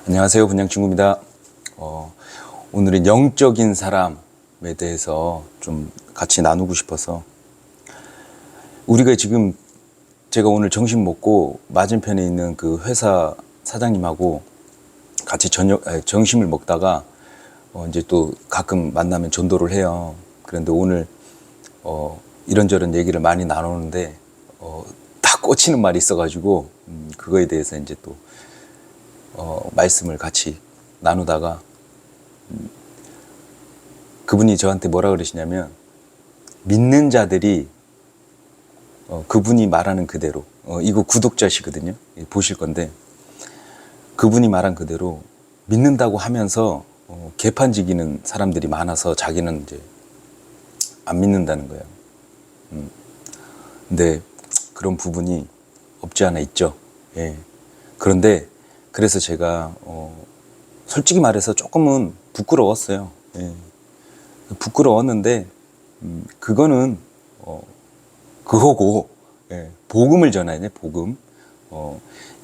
안녕하세요, 분양친구입니다. 오늘은 영적인 사람에 대해서 좀 같이 나누고 싶어서, 우리가 지금 제가 오늘 점심 먹고 맞은편에 있는 그 회사 사장님하고 같이 점심을 먹다가 이제 또 가끔 만나면 전도를 해요. 그런데 오늘 이런저런 얘기를 많이 나누는데 다 꽂히는 말이 있어가지고 그거에 대해서 이제 또 말씀을 같이 나누다가 그분이 저한테 뭐라 그러시냐면, 믿는 자들이 그분이 말하는 그대로, 이거 구독자시거든요, 보실 건데, 그분이 말한 그대로 믿는다고 하면서 개판지기는 사람들이 많아서 자기는 이제 안 믿는다는 거예요. 근데 그런 부분이 없지 않아 있죠. 예. 그런데 그래서 제가 솔직히 말해서 조금은 부끄러웠어요. 예. 부끄러웠는데 그거는 그거고, 예. 복음을 전해야 돼. 복음.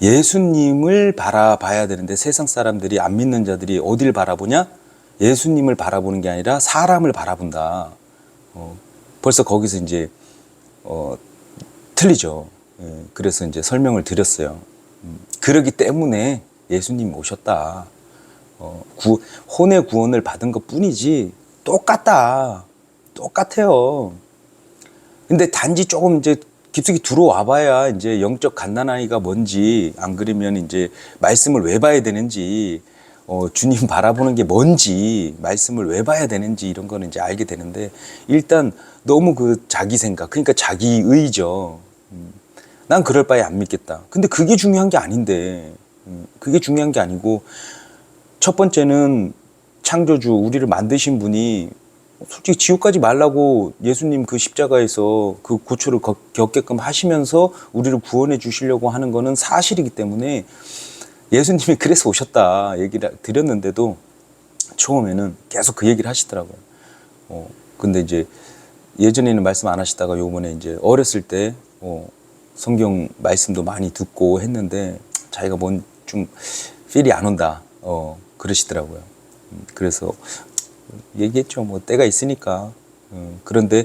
예수님을 바라봐야 되는데, 세상 사람들이, 안 믿는 자들이 어딜 바라보냐? 예수님을 바라보는 게 아니라 사람을 바라본다. 벌써 거기서 이제 틀리죠. 예. 그래서 이제 설명을 드렸어요. 그러기 때문에 예수님 오셨다. 혼의 구원을 받은 것 뿐이지 똑같아요. 근데 단지 조금 이제 깊숙이 들어와 봐야 이제 영적 갓난아이가 뭔지, 안 그러면 이제 말씀을 왜 봐야 되는지, 주님 바라보는 게 뭔지, 말씀을 왜 봐야 되는지, 이런 거는 이제 알게 되는데, 일단 너무 그 자기 생각, 그러니까 자기의죠. 난 그럴 바에 안 믿겠다. 근데 그게 중요한 게 아닌데, 그게 중요한 게 아니고, 첫 번째는 창조주, 우리를 만드신 분이 솔직히 지옥 가지 말라고 예수님 그 십자가에서 그 고초를 겪게끔 하시면서 우리를 구원해 주시려고 하는 거는 사실이기 때문에, 예수님이 그래서 오셨다 얘기를 드렸는데도 처음에는 계속 그 얘기를 하시더라고요. 근데 이제 예전에는 말씀 안 하시다가 요번에 이제 어렸을 때 성경 말씀도 많이 듣고 했는데 자기가 뭔 좀 필이 안 온다 그러시더라고요. 그래서 얘기했죠. 뭐 때가 있으니까. 그런데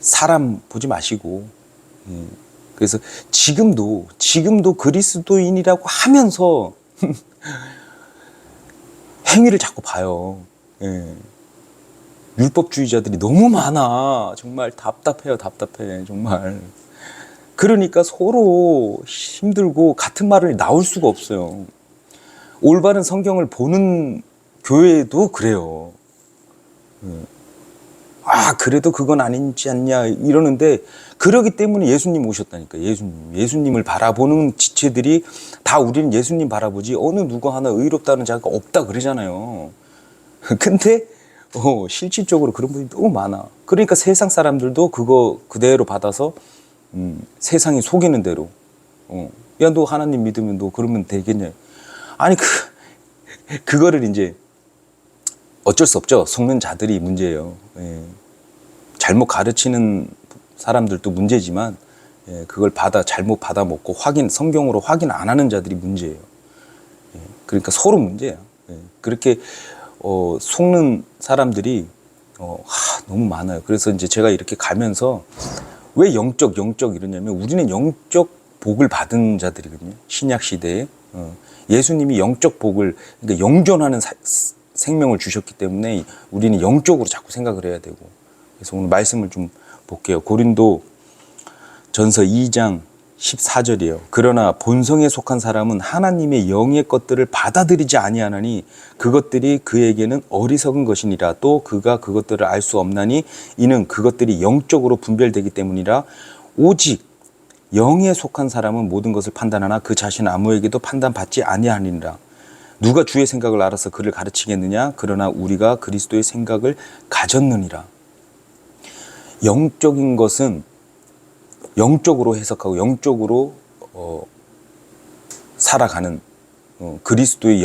사람 보지 마시고, 그래서 지금도 그리스도인이라고 하면서 행위를 자꾸 봐요. 예. 율법주의자들이 너무 많아. 정말 답답해 정말. 그러니까 서로 힘들고 같은 말을 나올 수가 없어요. 올바른 성경을 보는 교회도 그래요. 그래도 그건 아니지 않냐 이러는데, 그러기 때문에 예수님 오셨다니까. 예수님을 바라보는 지체들이 다 우리는 예수님 바라보지 어느 누구 하나 의롭다는 자가 없다 그러잖아요. 근데 실질적으로 그런 분이 너무 많아. 그러니까 세상 사람들도 그거 그대로 받아서 세상이 속이는 대로, 야, 너 하나님 믿으면 너 그러면 되겠냐. 아니, 그거를 이제 어쩔 수 없죠. 속는 자들이 문제예요. 예. 잘못 가르치는 사람들도 문제지만, 그걸 잘못 받아 먹고 성경으로 확인 안 하는 자들이 문제예요. 예. 그러니까 서로 문제야. 예. 그렇게 속는 사람들이 너무 많아요. 그래서 이제 제가 이렇게 가면서 왜 영적 이러냐면, 우리는 영적 복을 받은 자들이거든요. 신약 시대에 예수님이 영적 복을, 그러니까 영존하는 생명을 주셨기 때문에 우리는 영적으로 자꾸 생각을 해야 되고. 그래서 오늘 말씀을 좀 볼게요. 고린도 전서 2장 14절이에요. 그러나 본성에 속한 사람은 하나님의 영의 것들을 받아들이지 아니하나니 그것들이 그에게는 어리석은 것이니라. 또 그가 그것들을 알 수 없나니 이는 그것들이 영적으로 분별되기 때문이라. 오직 영에 속한 사람은 모든 것을 판단하나 그 자신은 아무에게도 판단받지 아니하니라. 누가 주의 생각을 알아서 그를 가르치겠느냐? 그러나 우리가 그리스도의 생각을 가졌느니라. 영적인 것은 영적으로 해석하고 영적으로 살아가는, 그리스도의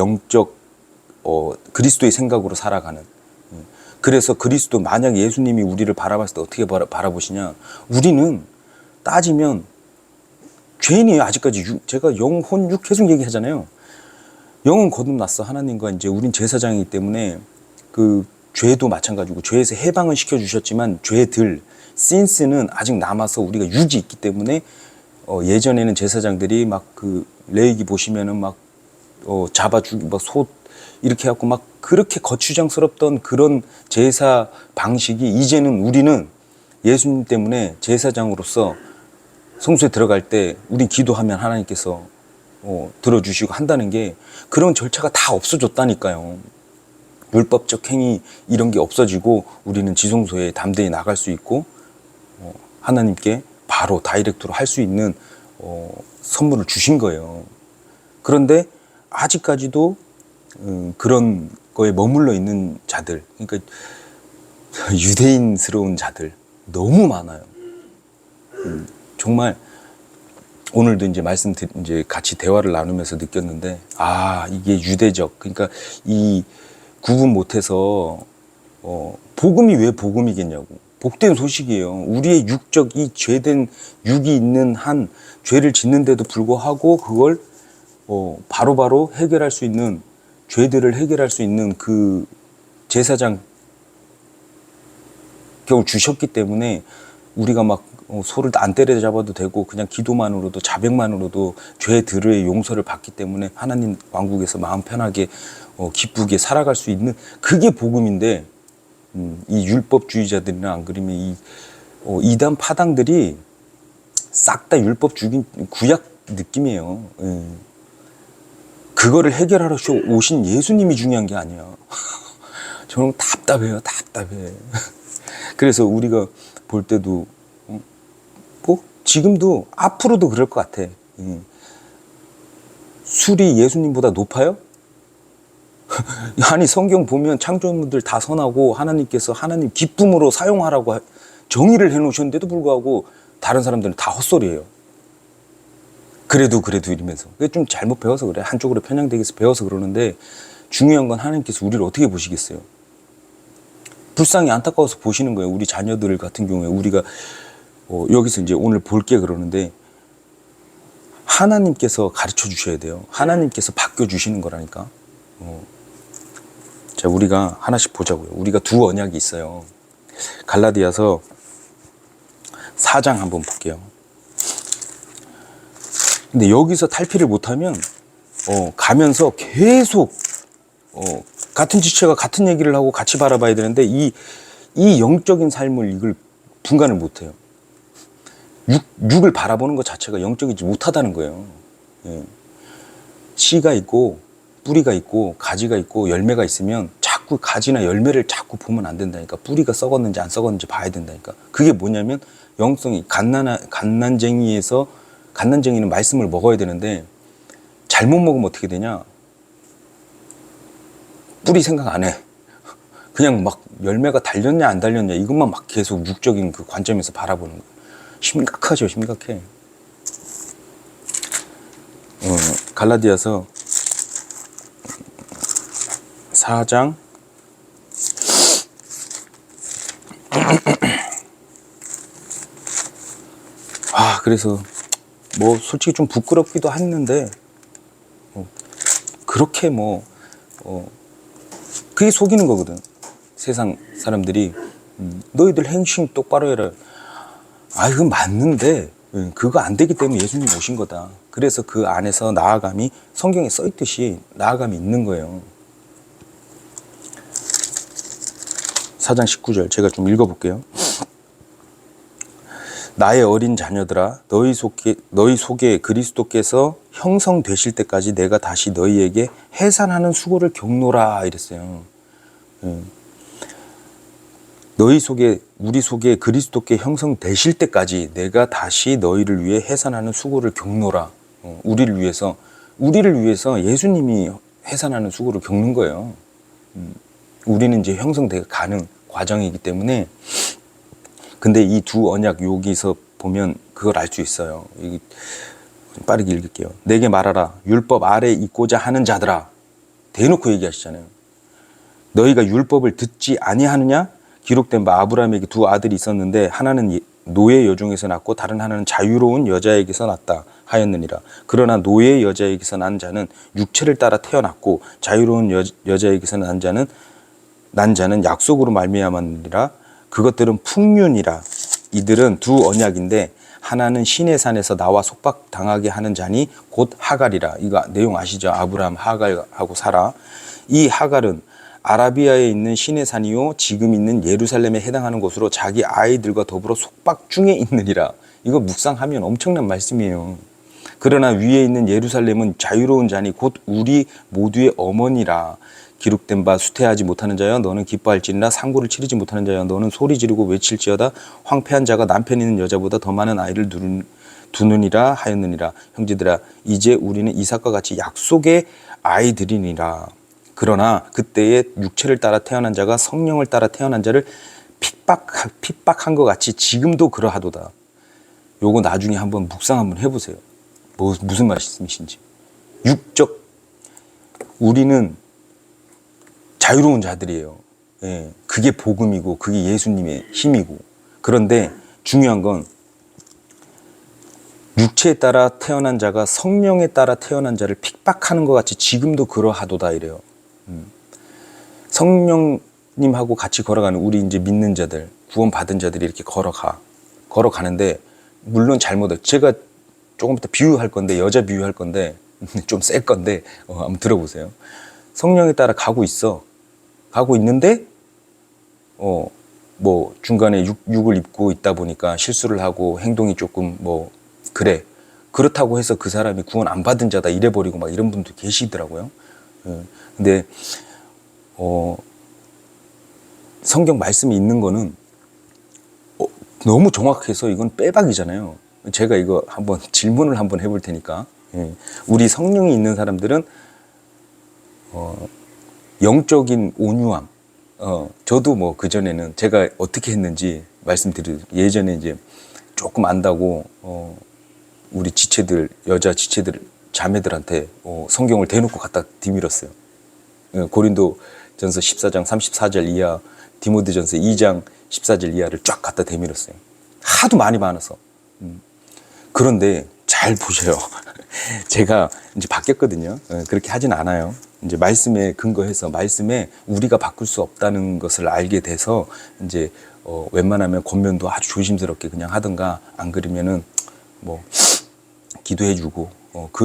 그리스도의 생각으로 살아가는. 그래서 만약 예수님이 우리를 바라봤을 때 어떻게 바라보시냐? 우리는 따지면 죄인이에요. 아직까지 제가 영혼 육 계속 얘기하잖아요. 영은 거듭났어. 하나님과 이제 우린 제사장이기 때문에 그 죄도 마찬가지고 죄에서 해방을 시켜주셨지만 죄들, 신스는 아직 남아서 우리가 유지 있기 때문에 예전에는 제사장들이 막 그 레위기 보시면은 막 잡아 죽이 막 소 이렇게 해갖고 막 그렇게 거추장스럽던 그런 제사 방식이 이제는 우리는 예수님 때문에 제사장으로서 성소에 들어갈 때 우리 기도하면 하나님께서 들어주시고 한다는 게 그런 절차가 다 없어졌다니까요. 율법적 행위 이런 게 없어지고 우리는 지성소에 담대히 나갈 수 있고 하나님께 바로 다이렉트로 할 수 있는 선물을 주신 거예요. 그런데 아직까지도 그런 거에 머물러 있는 자들, 그러니까 유대인스러운 자들 너무 많아요. 정말 오늘도 이제 이제 같이 대화를 나누면서 느꼈는데, 이게 유대적, 그러니까 이 구분 못해서 복음이 왜 복음이겠냐고. 복된 소식이에요. 우리의 육적 이 죄된 육이 있는 한 죄를 짓는데도 불구하고 그걸 바로바로 해결할 수 있는, 죄들을 해결할 수 있는 그 제사장 격을 주셨기 때문에 우리가 막 소를 안 때려잡아도 되고 그냥 기도만으로도 자백만으로도 죄들의 용서를 받기 때문에 하나님 왕국에서 마음 편하게 기쁘게 살아갈 수 있는 그게 복음인데, 이 율법주의자들이나 안 그러면 이 이단 파당들이 싹 다 율법주의 구약 느낌이에요. 그거를 해결하러 오신 예수님이 중요한 게 아니야. 저는 답답해요. 답답해. 그래서 우리가 볼 때도 지금도 앞으로도 그럴 것 같아. 술이 예수님보다 높아요? 아니 성경 보면 창조물들 다 선하고 하나님께서 하나님 기쁨으로 사용하라고 정의를 해놓으셨는데도 불구하고 다른 사람들은 다 헛소리예요. 그래도 이러면서. 그게 좀 잘못 배워서 그래. 한쪽으로 편향되게 해서 배워서 그러는데, 중요한 건 하나님께서 우리를 어떻게 보시겠어요? 불쌍히 안타까워서 보시는 거예요. 우리 자녀들 같은 경우에 우리가 여기서 이제 오늘 볼게 그러는데, 하나님께서 가르쳐 주셔야 돼요. 하나님께서 바뀌어 주시는 거라니까. 자, 우리가 하나씩 보자고요. 우리가 두 언약이 있어요. 갈라디아서 4장 한번 볼게요. 근데 여기서 탈피를 못하면 가면서 계속 같은 지체가 같은 얘기를 하고 같이 바라봐야 되는데 이 영적인 삶을 이걸 분간을 못해요. 육을 바라보는 것 자체가 영적이지 못하다는 거예요. 씨가 있고 뿌리가 있고 가지가 있고 열매가 있으면 자꾸 가지나 열매를 자꾸 보면 안 된다니까. 뿌리가 썩었는지 안 썩었는지 봐야 된다니까. 그게 뭐냐면 영성이 갓난쟁이는 말씀을 먹어야 되는데 잘못 먹으면 어떻게 되냐? 뿌리 생각 안 해. 그냥 막 열매가 달렸냐 안 달렸냐 이것만 막 계속 육적인 그 관점에서 바라보는 거예요. 심각하죠. 심각해. 갈라디아서 4장 그래서 뭐 솔직히 좀 부끄럽기도 했는데 그렇게 그게 속이는 거거든. 세상 사람들이 너희들 행심 똑바로 해라. 그건 맞는데 그거 안 되기 때문에 예수님 오신 거다. 그래서 그 안에서 나아감이 성경에 써있듯이 나아감이 있는 거예요. 4장 19절 제가 좀 읽어볼게요. 나의 어린 자녀들아 너희 속에 그리스도께서 형성되실 때까지 내가 다시 너희에게 해산하는 수고를 겪노라 이랬어요. 우리 속에 그리스도께 형성되실 때까지 내가 다시 너희를 위해 해산하는 수고를 겪노라. 우리를 위해서 예수님이 해산하는 수고를 겪는 거예요. 우리는 이제 형성돼 가는 과정이기 때문에. 근데 이 두 언약 여기서 보면 그걸 알 수 있어요. 빠르게 읽을게요. 내게 말하라. 율법 아래 있고자 하는 자들아. 대놓고 얘기하시잖아요. 너희가 율법을 듣지 아니하느냐? 기록된 바 아브라함에게 두 아들이 있었는데 하나는 노예 여종에서 낳고 다른 하나는 자유로운 여자에게서 낳다 하였느니라. 그러나 노예 여자에게서 난 자는 육체를 따라 태어났고 자유로운 여자에게서 난 자는 약속으로 말미암았느니라. 그것들은 풍륜이라. 이들은 두 언약인데 하나는 시내 산에서 나와 속박당하게 하는 자니 곧 하갈이라. 이거 내용 아시죠? 아브라함, 하갈하고 사라. 이 하갈은 아라비아에 있는 시내 산이요 지금 있는 예루살렘에 해당하는 곳으로 자기 아이들과 더불어 속박 중에 있느니라. 이거 묵상하면 엄청난 말씀이에요. 그러나 위에 있는 예루살렘은 자유로운 자니 곧 우리 모두의 어머니라. 기록된 바 수태하지 못하는 자여 너는 기뻐할지니라. 상고를 치르지 못하는 자여 너는 소리 지르고 외칠지어다. 황폐한 자가 남편 있는 여자보다 더 많은 아이를 두느니라 하였느니라. 형제들아 이제 우리는 이삭과 같이 약속의 아이들이니라. 그러나 그때에 육체를 따라 태어난 자가 성령을 따라 태어난 자를 핍박한 것 같이 지금도 그러하도다. 요거 나중에 한번 묵상 한번 해보세요. 무슨 말씀이신지. 육적 우리는 자유로운 자들이에요. 예, 그게 복음이고 그게 예수님의 힘이고. 그런데 중요한 건 육체에 따라 태어난 자가 성령에 따라 태어난 자를 핍박하는 것 같이 지금도 그러하도다 이래요. 성령님하고 같이 걸어가는 우리 이제 믿는 자들, 구원받은 자들이 이렇게 걸어가는데 물론 잘못해. 제가 조금 이따 비유할 건데 여자 비유할 건데 좀 셀 건데 한번 들어보세요. 성령에 따라 가고 있는데 뭐 중간에 육을 입고 있다 보니까 실수를 하고 행동이 조금 그래. 그렇다고 해서 그 사람이 구원 안 받은 자다 이래버리고 막 이런 분도 계시더라고요. 근데 성경 말씀이 있는 거는 너무 정확해서 이건 빼박이잖아요. 제가 이거 한번 질문을 한번 해볼 테니까. 우리 성령이 있는 사람들은 영적인 온유함. 저도 뭐 그전에는 제가 어떻게 했는지 말씀드리고 예전에 이제 조금 안다고 우리 지체들, 여자 지체들, 자매들한테 성경을 대놓고 갖다 디밀었어요. 고린도 전서 14장 34절 이하, 디모데전서 2장 14절 이하를 쫙 갖다 대밀었어요. 하도 많이 많아서. 그런데 잘 보셔요. 제가 이제 바뀌었거든요. 그렇게 하진 않아요. 이제 말씀에 근거해서 말씀에 우리가 바꿀 수 없다는 것을 알게 돼서 이제 웬만하면 권면도 아주 조심스럽게 그냥 하든가 안 그러면은 뭐 기도해주고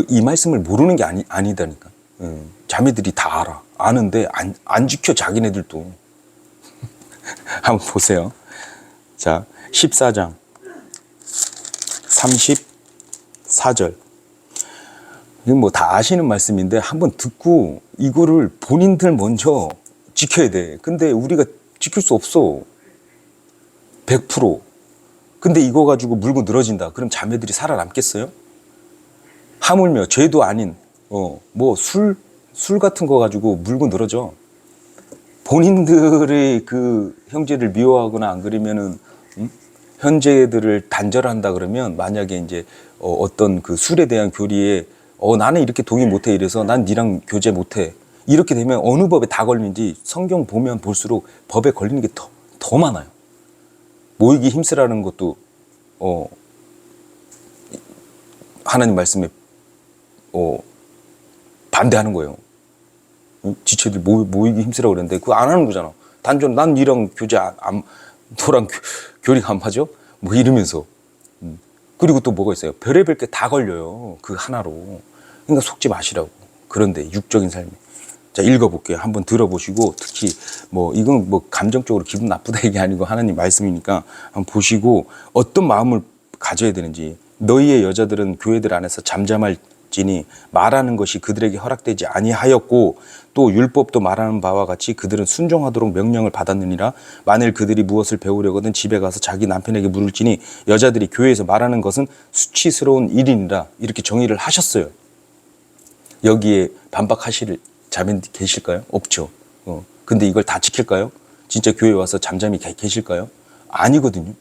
이 말씀을 모르는 게 아니다니까. 자매들이 다 알아. 아는데 안 지켜 자기네들도. 한번 보세요. 자, 14장 34절. 이건 뭐 다 아시는 말씀인데 한번 듣고 이거를 본인들 먼저 지켜야 돼. 근데 우리가 지킬 수 없어. 100%. 근데 이거 가지고 물고 늘어진다. 그럼 자매들이 살아남겠어요? 하물며 죄도 아닌 뭐 술 같은 거 가지고 물고 늘어져. 본인들의 그 형제를 미워하거나 안 그러면은 형제들을 단절한다 그러면 만약에 이제 어떤 그 술에 대한 교리에 나는 이렇게 동의 못해 이래서 난 니랑 교제 못해 이렇게 되면 어느 법에 다 걸리는지 성경 보면 볼수록 법에 걸리는 게 더 많아요. 모이기 힘쓰라는 것도 하나님 말씀에 반대하는 거예요. 지체들 모이기 힘쓰라고 그랬는데 그거 안 하는 거잖아. 단전 난 니랑 교제 너랑 교리가 안 맞아? 뭐 이러면서. 그리고 또 뭐가 있어요? 별의별 게 다 걸려요. 그 하나로. 그러니까 속지 마시라고. 그런데 육적인 삶에. 자, 읽어볼게요. 한번 들어보시고 특히 이건 감정적으로 기분 나쁘다 이게 아니고 하나님 말씀이니까 한번 보시고 어떤 마음을 가져야 되는지. 너희의 여자들은 교회들 안에서 잠잠할지니 말하는 것이 그들에게 허락되지 아니하였고 또 율법도 말하는 바와 같이 그들은 순종하도록 명령을 받았느니라. 만일 그들이 무엇을 배우려거든 집에 가서 자기 남편에게 물을지니 여자들이 교회에서 말하는 것은 수치스러운 일이니라. 이렇게 정의를 하셨어요. 여기에 반박하실 자매 계실까요? 없죠. 근데 이걸 다 지킬까요? 진짜 교회 와서 잠잠히 계실까요? 아니거든요.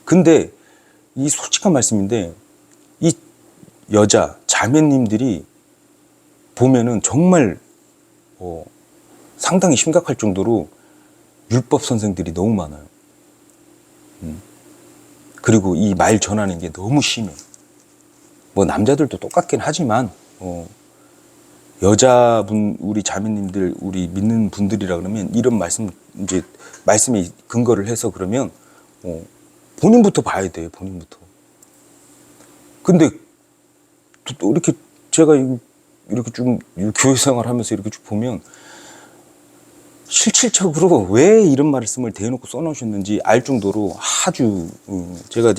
근데 이 솔직한 말씀인데 이 여자 자매님들이 보면은 정말 상당히 심각할 정도로 율법 선생들이 너무 많아요. 그리고 이 말 전하는 게 너무 심해. 뭐 남자들도 똑같긴 하지만 여자분 우리 자매님들 우리 믿는 분들이라 그러면 이런 말씀 이제 말씀에 근거를 해서 그러면 본인부터 봐야 돼요. 본인부터. 근데 또 이렇게 제가 이렇게 좀 교회 생활하면서 이렇게 쭉 보면 실질적으로 왜 이런 말씀을 대놓고 써놓으셨는지 알 정도로 아주 제가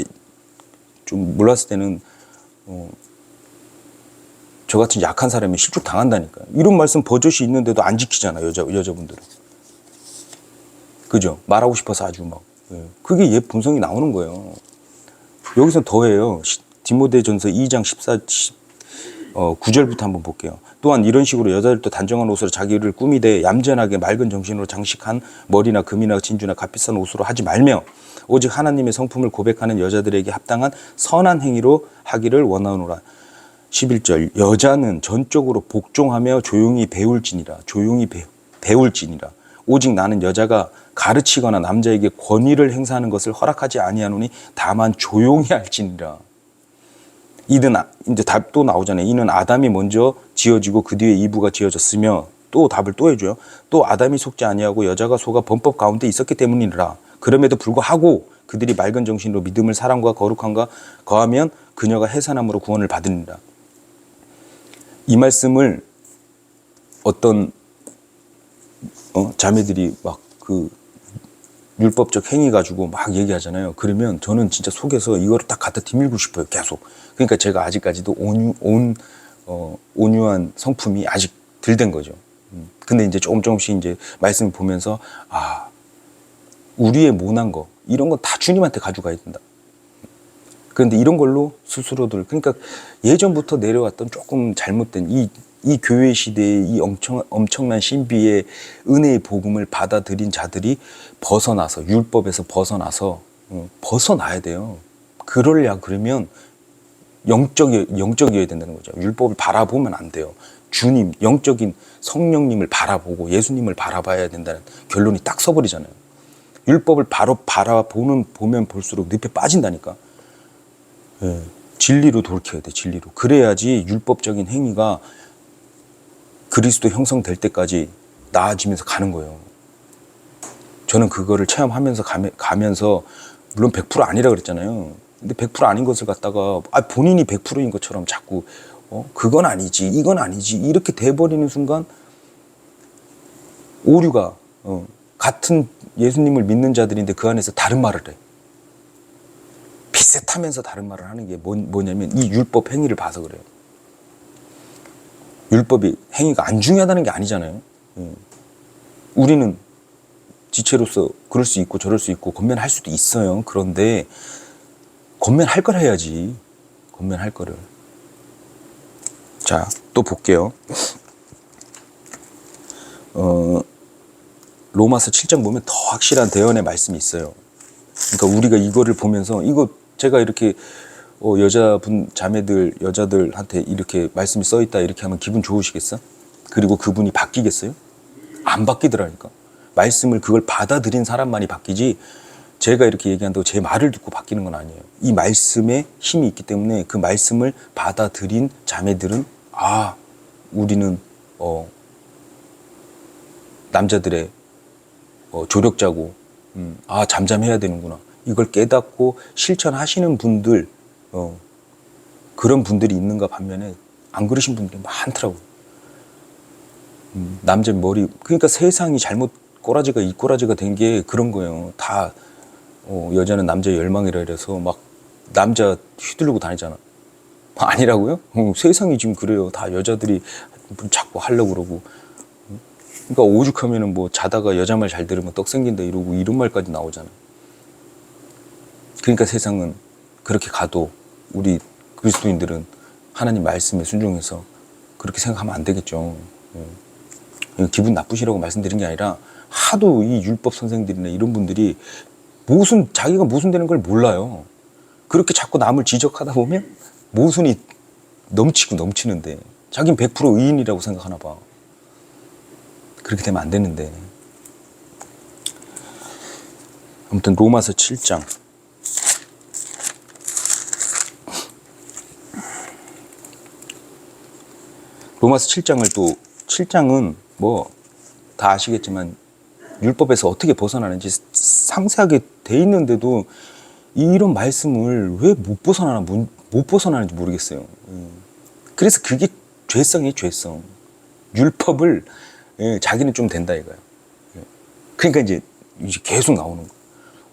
좀 몰랐을 때는 저 같은 약한 사람이 실족 당한다니까. 이런 말씀 버젓이 있는데도 안 지키잖아 여자분들은. 그죠? 말하고 싶어서 아주 막 그게 얘 본성이 나오는 거예요. 여기서 더해요. 디모데전서 2장 9절부터 한번 볼게요. 또한 이런 식으로 여자들도 단정한 옷으로 자기를 꾸미되 얌전하게 맑은 정신으로 장식한 머리나 금이나 진주나 값비싼 옷으로 하지 말며 오직 하나님의 성품을 고백하는 여자들에게 합당한 선한 행위로 하기를 원하노라. 11절 여자는 전적으로 복종하며 조용히 배울지니라. 조용히 배울지니라. 오직 나는 여자가 가르치거나 남자에게 권위를 행사하는 것을 허락하지 아니하노니 다만 조용히 할지니라. 이는 이제 답 또 나오잖아요. 이는 아담이 먼저 지어지고 그 뒤에 이브가 지어졌으며 또 답을 또 해줘요. 또 아담이 속지 아니하고 여자가 속아 범법 가운데 있었기 때문이라. 그럼에도 불구하고 그들이 맑은 정신으로 믿음을 사랑과 거룩함과 거하면 그녀가 해산함으로 구원을 받으리라. 이 말씀을 어떤 자매들이 막 그 율법적 행위 가지고 막 얘기하잖아요. 그러면 저는 진짜 속에서 이거를 딱 갖다 뒤밀고 싶어요. 계속. 그러니까 제가 아직까지도 온유한 성품이 아직 덜 된 거죠. 근데 이제 조금씩 이제 말씀 보면서 우리의 모난 거 이런 건 다 주님한테 가져가야 된다. 그런데 이런 걸로 스스로들 그러니까 예전부터 내려왔던 조금 잘못된 이 교회 시대의 이 엄청난 신비의 은혜의 복음을 받아들인 자들이 벗어나서 율법에서 벗어나야 돼요. 그러면 영적이어야 된다는 거죠. 율법을 바라보면 안 돼요. 주님, 영적인 성령님을 바라보고 예수님을 바라봐야 된다는 결론이 딱 서버리잖아요. 율법을 바로 보면 볼수록 늪에 빠진다니까. 진리로 돌이켜야 돼. 진리로. 그래야지 율법적인 행위가 그리스도 형성될 때까지 나아지면서 가는 거예요. 저는 그거를 체험하면서 가면서 물론 100% 아니라 그랬잖아요. 근데 100% 아닌 것을 갖다가 본인이 100%인 것처럼 자꾸 그건 아니지 이건 아니지 이렇게 돼버리는 순간 오류가 같은 예수님을 믿는 자들인데 그 안에서 다른 말을 해. 비슷하면서 다른 말을 하는 게 뭐냐면 이 율법 행위를 봐서 그래요. 율법이 행위가 안 중요하다는 게 아니잖아요. 우리는 지체로서 그럴 수 있고 저럴 수 있고 권면할 수도 있어요. 그런데 권면할 걸 해야지. 권면할 거를. 자, 또 볼게요. 로마서 7장 보면 더 확실한 대언의 말씀이 있어요. 그러니까 우리가 이거를 보면서 이거 제가 이렇게 여자분 자매들 여자들한테 이렇게 말씀이 써 있다 이렇게 하면 기분 좋으시겠어? 그리고 그분이 바뀌겠어요? 안 바뀌더라니까. 말씀을 그걸 받아들인 사람만이 바뀌지 제가 이렇게 얘기한다고 제 말을 듣고 바뀌는 건 아니에요. 이 말씀에 힘이 있기 때문에 그 말씀을 받아들인 자매들은 우리는 남자들의 조력자고 잠잠해야 되는구나. 이걸 깨닫고 실천하시는 분들 그런 분들이 있는가 반면에 안 그러신 분들이 많더라고요. 남자 머리 그러니까 세상이 잘못 꼬라지가 이 꼬라지가 된 게 그런 거예요. 다 여자는 남자의 열망이라 이래서 막 남자 휘두르고 다니잖아. 아니라고요? 세상이 지금 그래요. 다 여자들이 자꾸 하려고 그러고. 그러니까 오죽하면은 뭐 자다가 여자 말 잘 들으면 떡 생긴다 이러고 이런 말까지 나오잖아. 그러니까 세상은 그렇게 가도 우리 그리스도인들은 하나님 말씀에 순종해서 그렇게 생각하면 안 되겠죠. 기분 나쁘시라고 말씀드린 게 아니라 하도 이 율법 선생들이나 이런 분들이 자기가 모순되는 걸 몰라요. 그렇게 자꾸 남을 지적하다 보면 모순이 넘치는데 자기는 100% 의인이라고 생각하나 봐. 그렇게 되면 안 되는데. 아무튼 로마서 7장 로마서 7장을 또 7장은 뭐 다 아시겠지만 율법에서 어떻게 벗어나는지 상세하게 돼 있는데도 이런 말씀을 왜 못 벗어나는지 모르겠어요. 그래서 그게 죄성이에요, 죄성. 율법을 자기는 좀 된다 이거예요. 그러니까 이제 계속 나오는 거예요.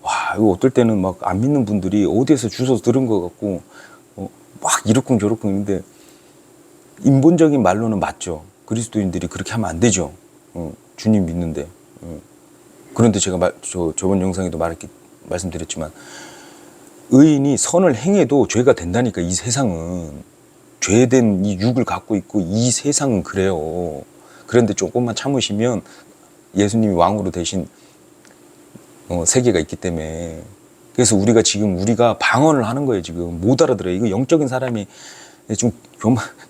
와, 이거 어떨 때는 막 안 믿는 분들이 어디에서 주워서 들은 것 같고 막 이렇군 저렇군 있는데 인본적인 말로는 맞죠. 그리스도인들이 그렇게 하면 안 되죠. 주님 믿는데. 그런데 제가 저번 영상에도 말씀드렸지만 의인이 선을 행해도 죄가 된다니까. 이 세상은 죄된 이 육을 갖고 있고 이 세상은 그래요. 그런데 조금만 참으시면 예수님이 왕으로 되신 세계가 있기 때문에. 그래서 우리가 방언을 하는 거예요. 지금 못 알아들어요. 이거 영적인 사람이 좀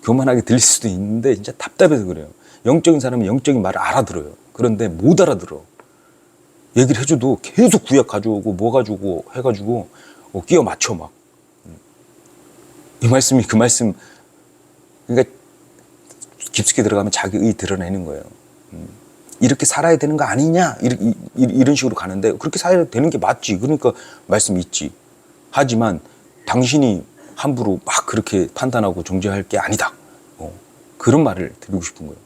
교만하게 들릴 수도 있는데 진짜 답답해서 그래요. 영적인 사람은 영적인 말을 알아들어요. 그런데 못 알아들어. 얘기를 해줘도 계속 구약 가져오고 뭐 가지고 해가지고 끼워 맞춰 막. 이 말씀이 그 말씀. 그러니까 깊숙이 들어가면 자기 의 드러내는 거예요. 이렇게 살아야 되는 거 아니냐 이런 식으로 가는데 그렇게 살아야 되는 게 맞지. 그러니까 말씀이 있지. 하지만 당신이 함부로 막 그렇게 판단하고 정죄할 게 아니다. 그런 말을 드리고 싶은 거예요.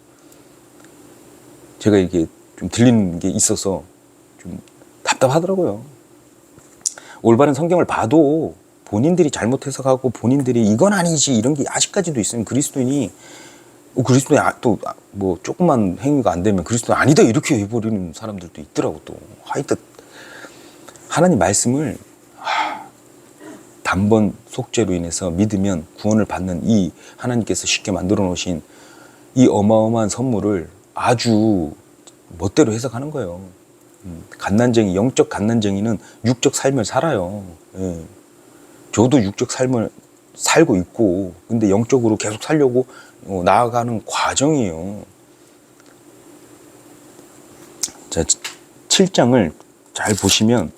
제가 이게 좀 들리는 게 있어서 좀 답답하더라고요. 올바른 성경을 봐도 본인들이 잘못 해석하고 본인들이 이건 아니지 이런 게 아직까지도 있으면 그리스도인이 또 뭐 조금만 행위가 안 되면 그리스도인 아니다 이렇게 해버리는 사람들도 있더라고. 또 하여튼 하나님 말씀을 단번 속죄로 인해서 믿으면 구원을 받는 이 하나님께서 쉽게 만들어 놓으신 이 어마어마한 선물을 아주 멋대로 해석하는 거예요. 갓난쟁이, 영적 갓난쟁이는 육적 삶을 살아요. 예. 저도 육적 삶을 살고 있고 근데 영적으로 계속 살려고 나아가는 과정이에요. 자, 7장을 잘 보시면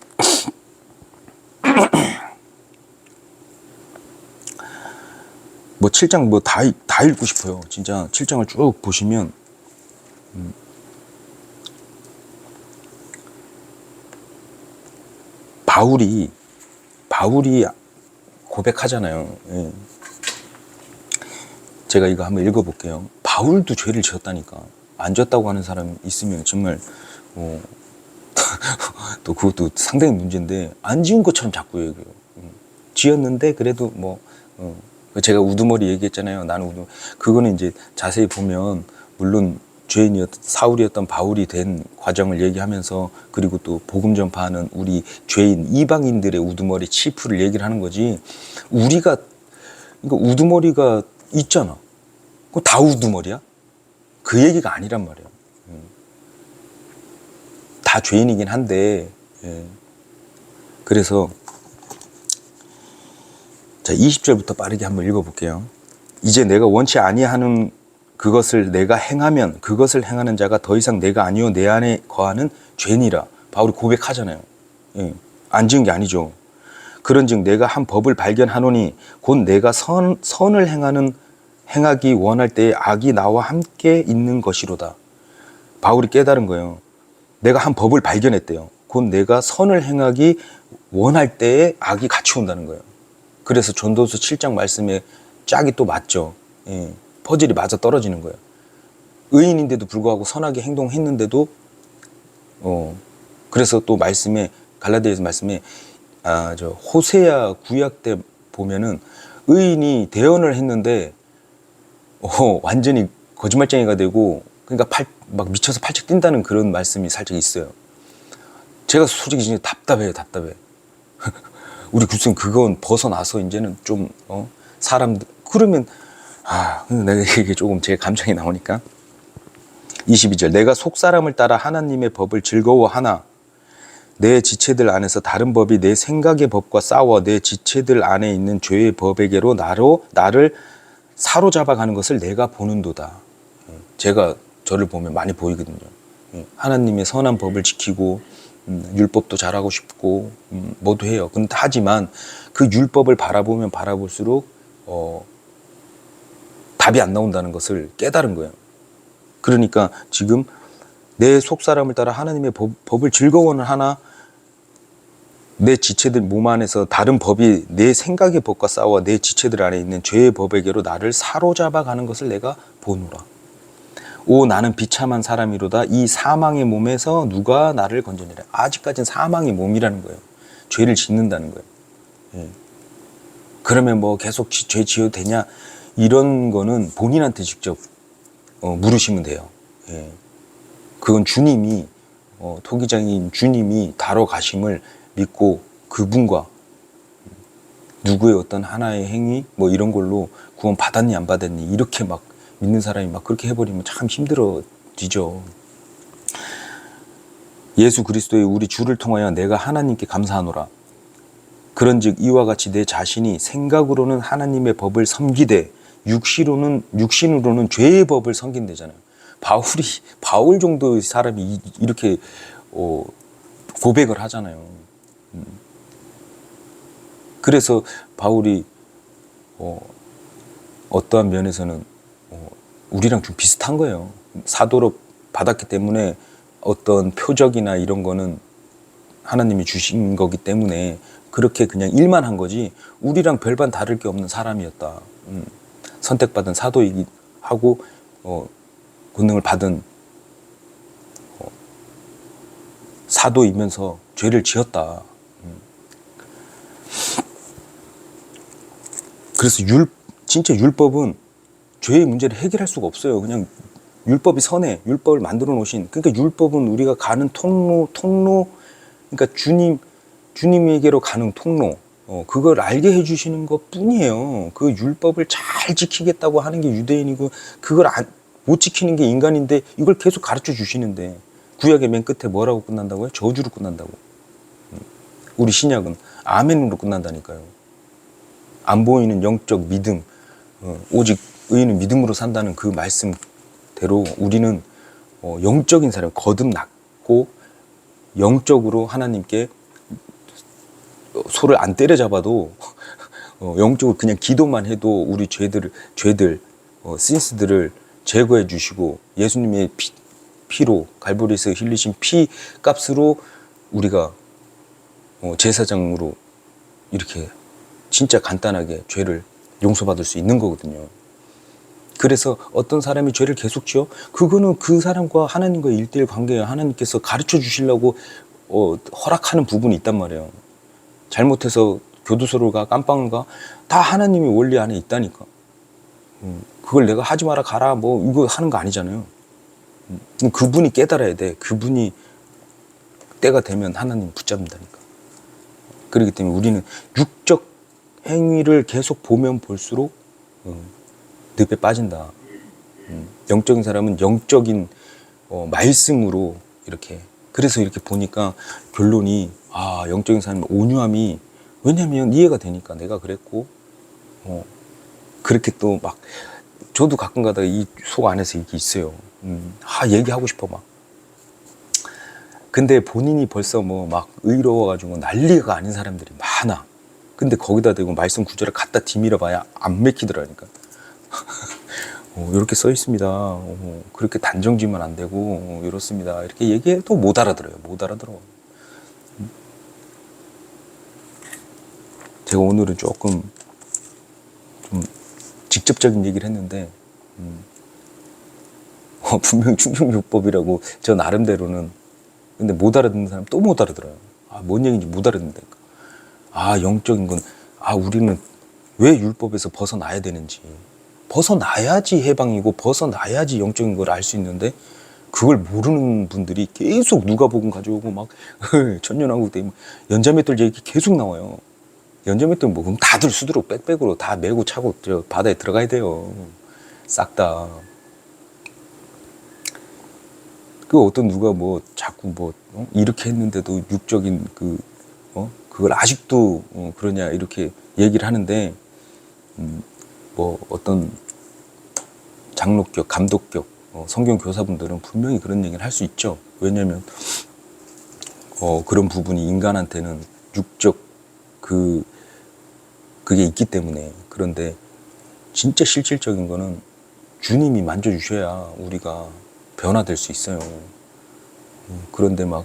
뭐 7장 뭐 다 읽고 싶어요. 진짜 7장을 쭉 보시면 바울이 고백하잖아요. 예. 제가 이거 한번 읽어볼게요. 바울도 죄를 지었다니까. 안 지었다고 하는 사람 있으면 정말 또 그것도 상당히 문제인데 안 지은 것처럼 자꾸 얘기해요. 지었는데 그래도 제가 우두머리 얘기했잖아요. 나는 우두머리. 그거는 이제 자세히 보면 물론 사울이었던 바울이 된 과정을 얘기하면서 그리고 또 복음 전파하는 우리 죄인 이방인들의 우두머리 치프를 얘기를 하는 거지. 그러니까 우두머리가 있잖아. 그거 다 우두머리야? 그 얘기가 아니란 말이야. 다 죄인이긴 한데. 예. 그래서 자 20절부터 빠르게 한번 읽어볼게요. 이제 내가 원치 아니하는 그것을 내가 행하면 그것을 행하는 자가 더 이상 내가 아니요 내 안에 거하는 죄니라. 바울이 고백하잖아요. 예. 안 지은 게 아니죠. 그런즉 내가 한 법을 발견하노니 곧 내가 선을 행하기 원할 때에 악이 나와 함께 있는 것이로다. 바울이 깨달은 거예요. 내가 한 법을 발견했대요. 곧 내가 선을 행하기 원할 때에 악이 같이 온다는 거예요. 그래서 전도서 7장 말씀에 짝이 또 맞죠. 예. 퍼즐이 맞아 떨어지는 거예요. 의인인데도 불구하고 선하게 행동했는데도 그래서 또 말씀에 갈라디아서 말씀에 호세아 구약 때 보면은 의인이 대언을 했는데 완전히 거짓말쟁이가 되고 그러니까 막 미쳐서 팔짝 뛴다는 그런 말씀이 살짝 있어요. 제가 솔직히 진짜 답답해. 우리 구성 그건 벗어나서 이제는 좀 사람들 그러면 내가 이게 조금 제 감정이 나오니까 22절 내가 속사람을 따라 하나님의 법을 즐거워하나 내 지체들 안에서 다른 법이 내 생각의 법과 싸워 내 지체들 안에 있는 죄의 법에게로 나를 사로잡아가는 것을 내가 보는도다. 제가 저를 보면 많이 보이거든요. 하나님의 선한 법을 지키고 율법도 잘하고 싶고 뭐도 해요. 하지만 그 율법을 바라보면 바라볼수록 답이 안 나온다는 것을 깨달은 거예요. 그러니까 지금 내 속사람을 따라 하나님의 법을 즐거워는 하나 내 지체들 몸 안에서 다른 법이 내 생각의 법과 싸워 내 지체들 안에 있는 죄의 법에게로 나를 사로잡아 가는 것을 내가 보노라. 오 나는 비참한 사람이로다. 이 사망의 몸에서 누가 나를 건져내랴. 아직까지는 사망의 몸이라는 거예요. 죄를 짓는다는 거예요. 예. 그러면 뭐 계속 죄 지어도 되냐? 이런 거는 본인한테 직접 물으시면 돼요. 예. 그건 주님이 토기장인 주님이 다뤄가심을 믿고 그분과 누구의 어떤 하나의 행위 뭐 이런 걸로 구원 받았니 안 받았니 이렇게 막 믿는 사람이 막 그렇게 해버리면 참 힘들어지죠. 예수 그리스도의 우리 주를 통하여 내가 하나님께 감사하노라. 그런즉 이와 같이 내 자신이 생각으로는 하나님의 법을 섬기되 육신으로는 죄의 법을 섬긴대잖아요. 바울 정도의 사람이 이렇게 고백을 하잖아요. 그래서 바울이 어떠한 면에서는 우리랑 좀 비슷한 거예요. 사도로 받았기 때문에 어떤 표적이나 이런 거는 하나님이 주신 거기 때문에 그렇게 그냥 일만 한 거지 우리랑 별반 다를 게 없는 사람이었다. 선택받은 사도이기 하고 권능을 받은 사도이면서 죄를 지었다. 그래서 진짜 율법은 죄의 문제를 해결할 수가 없어요. 그냥 율법이 선해, 율법을 만들어 놓으신. 그러니까 율법은 우리가 가는 통로, 그러니까 주님에게로 가는 통로. 그걸 알게 해주시는 것 뿐이에요. 그 율법을 잘 지키겠다고 하는 게 유대인이고, 그걸 못 지키는 게 인간인데, 이걸 계속 가르쳐 주시는데, 구약의 맨 끝에 뭐라고 끝난다고요? 저주로 끝난다고. 우리 신약은 아멘으로 끝난다니까요. 안 보이는 영적 믿음, 오직 의인은 믿음으로 산다는 그 말씀대로 우리는 영적인 사람, 거듭났고 영적으로 하나님께 소를 안 때려잡아도 영적으로 그냥 기도만 해도 우리 죄들, 신스들을 제거해 주시고 예수님의 피로 갈보리에서 흘리신 피 값으로 우리가 제사장으로 이렇게 진짜 간단하게 죄를 용서받을 수 있는 거거든요. 그래서 어떤 사람이 죄를 계속 지어? 그거는 그 사람과 하나님과의 일대일 관계에 하나님께서 가르쳐 주시려고 허락하는 부분이 있단 말이에요. 잘못해서 교도소를 가, 깜빵을 가, 다 하나님의 원리 안에 있다니까. 그걸 내가 하지 마라, 가라, 뭐 이거 하는 거 아니잖아요. 그분이 깨달아야 돼. 그분이 때가 되면 하나님 붙잡는다니까. 그렇기 때문에 우리는 육적 행위를 계속 보면 볼수록 늪에 빠진다. 영적인 사람은 영적인 말씀으로 이렇게, 그래서 이렇게 보니까 결론이 영적인 사람은 온유함이, 왜냐면 이해가 되니까 내가 그랬고 그렇게 또 막 저도 가끔 가다가 이 속 안에서 이게 있어요. 얘기하고 싶어 막. 근데 본인이 벌써 뭐 막 의로워가지고 난리가 아닌 사람들이 많아. 근데 거기다 대고 말씀 구절을 갖다 뒤밀어 봐야 안 맥히더라니까. 이렇게 써 있습니다. 그렇게 단정지면 안 되고 이렇습니다. 이렇게 얘기해도 못 알아들어요. 못 알아들어. 제가 오늘은 조금 좀 직접적인 얘기를 했는데 분명 충격요법이라고 저 나름대로는, 근데 못 알아듣는 사람 또 못 알아들어요. 뭔 얘기인지 못 알아듣는다니까. 영적인 건 우리는 왜 율법에서 벗어나야 되는지, 벗어나야지 해방이고 벗어나야지 영적인 걸 알 수 있는데 그걸 모르는 분들이 계속 누가복음 가져오고 막 천년왕국 때 연자맷돌 얘기 계속 나와요. 연자맷돌 뭐 그럼 다들 수두룩 빽빽으로 다 메고 차고 저 바다에 들어가야 돼요. 싹 다. 그 어떤 누가 뭐 자꾸 뭐 이렇게 했는데도 육적인 그걸 아직도 그러냐 이렇게 얘기를 하는데, 뭐 어떤 장로격, 감독격 성경 교사분들은 분명히 그런 얘기를 할 수 있죠. 왜냐하면 그런 부분이 인간한테는 육적 그게 있기 때문에. 그런데 진짜 실질적인 거는 주님이 만져주셔야 우리가 변화될 수 있어요. 그런데 막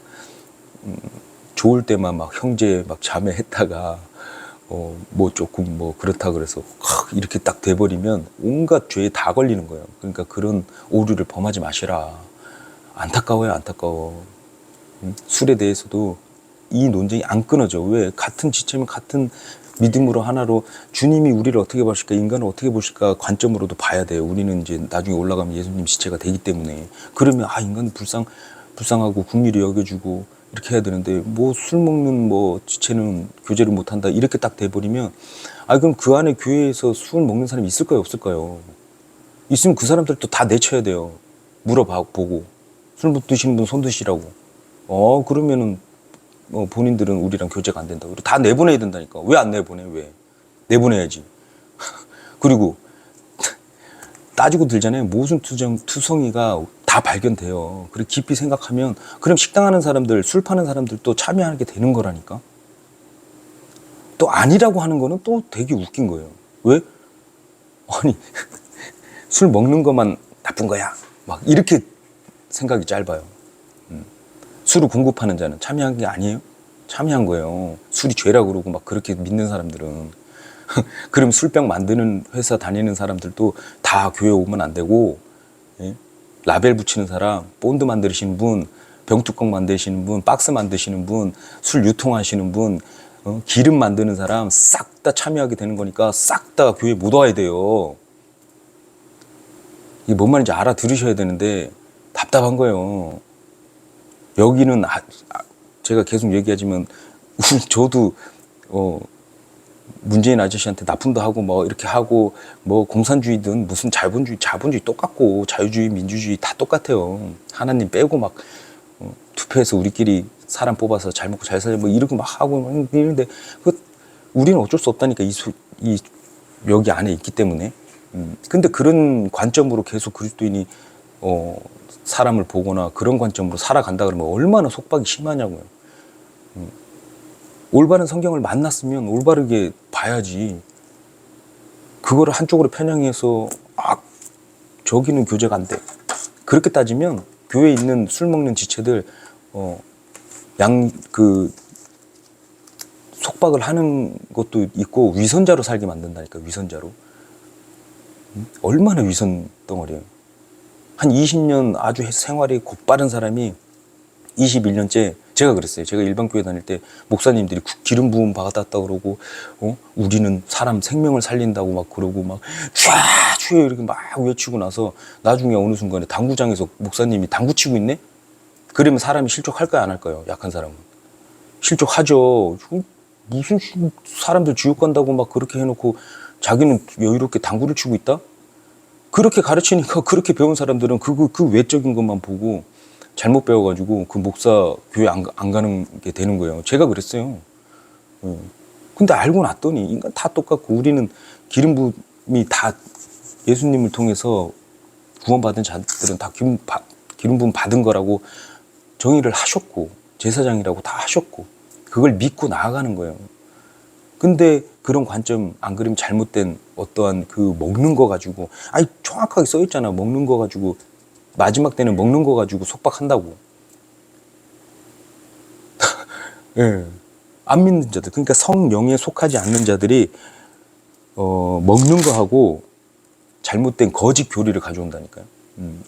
좋을 때만 막 형제 막 자매 했다가 뭐 조금 뭐 그렇다 그래서 이렇게 딱 돼버리면 온갖 죄에 다 걸리는 거예요. 그러니까 그런 오류를 범하지 마시라. 안타까워요, 안타까워. 술에 대해서도 이 논쟁이 안 끊어져. 왜? 같은 지체면 같은 믿음으로 하나로 주님이 우리를 어떻게 보실까, 인간을 어떻게 보실까 관점으로도 봐야 돼요. 우리는 이제 나중에 올라가면 예수님 지체가 되기 때문에. 그러면 인간은 불쌍하고 긍휼히 여겨주고 이렇게 해야 되는데, 뭐 술 먹는 뭐 지체는 교제를 못한다 이렇게 딱 돼버리면, 그럼 그 안에 교회에서 술 먹는 사람이 있을까요, 없을까요? 있으면 그 사람들도 다 내쳐야 돼요. 물어보고 술 드시는 분 손 드시라고. 그러면은 본인들은 우리랑 교제가 안 된다고. 다 내보내야 된다니까. 왜 안 내보내? 왜? 내보내야지. 그리고 따지고 들잖아요. 모순 투성이가 다 발견돼요. 그리고 깊이 생각하면 그럼 식당 하는 사람들, 술 파는 사람들도 참여하게 되는 거라니까. 또 아니라고 하는 거는 또 되게 웃긴 거예요. 왜? 아니 술 먹는 것만 나쁜 거야. 막 이렇게 생각이 짧아요. 술을 공급하는 자는 참여한 게 아니에요? 참여한 거예요. 술이 죄라고 그러고 막 그렇게 믿는 사람들은. 그럼 술병 만드는 회사 다니는 사람들도 다 교회 오면 안 되고, 라벨 붙이는 사람, 본드 만드시는 분, 병뚜껑 만드시는 분, 박스 만드시는 분, 술 유통하시는 분, 기름 만드는 사람 싹 다 참여하게 되는 거니까 싹 다 교회 못 와야 돼요. 이게 뭔 말인지 알아들으셔야 되는데 답답한 거예요. 여기는 제가 계속 얘기하지만 저도 문재인 아저씨한테 납품도 하고 뭐 이렇게 하고 뭐 공산주의든 무슨 자본주의 똑같고 자유주의 민주주의 다 똑같아요. 하나님 빼고 막 투표해서 우리끼리 사람 뽑아서 잘 먹고 잘 살자 뭐 이러고 막 하고 막 이러는데 우리는 어쩔 수 없다니까. 이 여기 안에 있기 때문에. 근데 그런 관점으로 계속 그리스도인이 사람을 보거나 그런 관점으로 살아간다 그러면 얼마나 속박이 심하냐고요. 올바른 성경을 만났으면 올바르게 봐야지. 그거를 한쪽으로 편향해서 저기는 교제가 안 돼. 그렇게 따지면 교회에 있는 술 먹는 지체들 속박을 하는 것도 있고 위선자로 살게 만든다니까. 위선자로. 얼마나 위선 덩어리예요. 한 20년 아주 생활이 곧바른 사람이 21년째 제가 그랬어요. 제가 일반 교회 다닐 때 목사님들이 기름 부음 받았다 그러고 우리는 사람 생명을 살린다고 막 그러고 막 촤 이렇게 막 외치고 나서 나중에 어느 순간에 당구장에서 목사님이 당구 치고 있네? 그러면 사람이 실족할까요, 안 할까요? 약한 사람은. 실족하죠. 무슨 사람들 지옥 간다고 막 그렇게 해놓고 자기는 여유롭게 당구를 치고 있다? 그렇게 가르치니까 그렇게 배운 사람들은 그 외적인 것만 보고 잘못 배워가지고 그 목사 교회 안 가는 게 되는 거예요. 제가 그랬어요. 근데 알고 났더니 인간 다 똑같고 우리는 기름 부음이 다 예수님을 통해서 구원받은 자들은 다 기름 부음 받은 거라고 정의를 하셨고 제사장이라고 다 하셨고 그걸 믿고 나아가는 거예요. 근데 그런 관점 안 그러면 잘못된 어떠한 그 먹는 거 가지고 정확하게 써 있잖아. 먹는 거 가지고 마지막 때는 먹는 거 가지고 속박한다고. 예. 안 믿는 자들, 그러니까 성령에 속하지 않는 자들이 먹는 거하고 잘못된 거짓 교리를 가져온다니까요.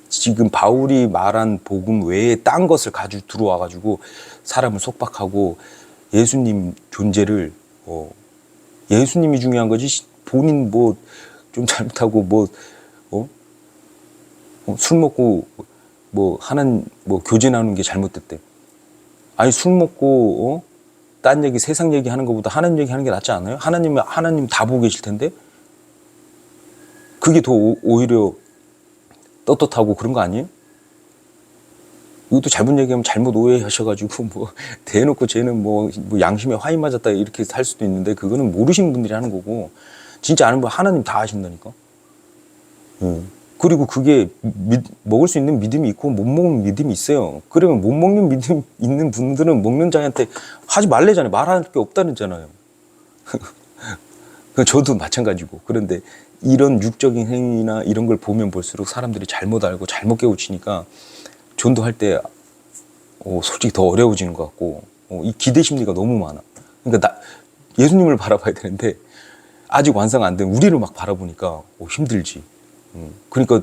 지금 바울이 말한 복음 외에 딴 것을 가지고 들어와 가지고 사람을 속박하고 예수님 존재를 예수님이 중요한 거지 본인 뭐 좀 잘못하고 술 먹고 하나님 교제 나누는 게 잘못됐대. 아니 술 먹고 딴 얘기 세상 얘기 하는 것보다 하나님 얘기 하는 게 낫지 않아요? 하나님 다 보고 계실 텐데 그게 더 오히려 떳떳하고 그런 거 아니에요? 이것도 잘못 얘기하면 잘못 오해하셔가지고 대놓고 쟤는 양심에 화인 맞았다 이렇게 할 수도 있는데 그거는 모르시는 분들이 하는 거고 진짜 아는 분 하나님 다 아신다니까. 그리고 그게 먹을 수 있는 믿음이 있고 못 먹는 믿음이 있어요. 그러면 못 먹는 믿음 있는 분들은 먹는 자한테 하지 말래잖아요. 말할 게 없다는잖아요. 저도 마찬가지고. 그런데 이런 육적인 행위나 이런 걸 보면 볼수록 사람들이 잘못 알고 잘못 깨우치니까 전도할 때 솔직히 더 어려워지는 것 같고 이 기대 심리가 너무 많아. 그러니까 예수님을 바라봐야 되는데 아직 완성 안 된 우리를 막 바라보니까 힘들지. 그러니까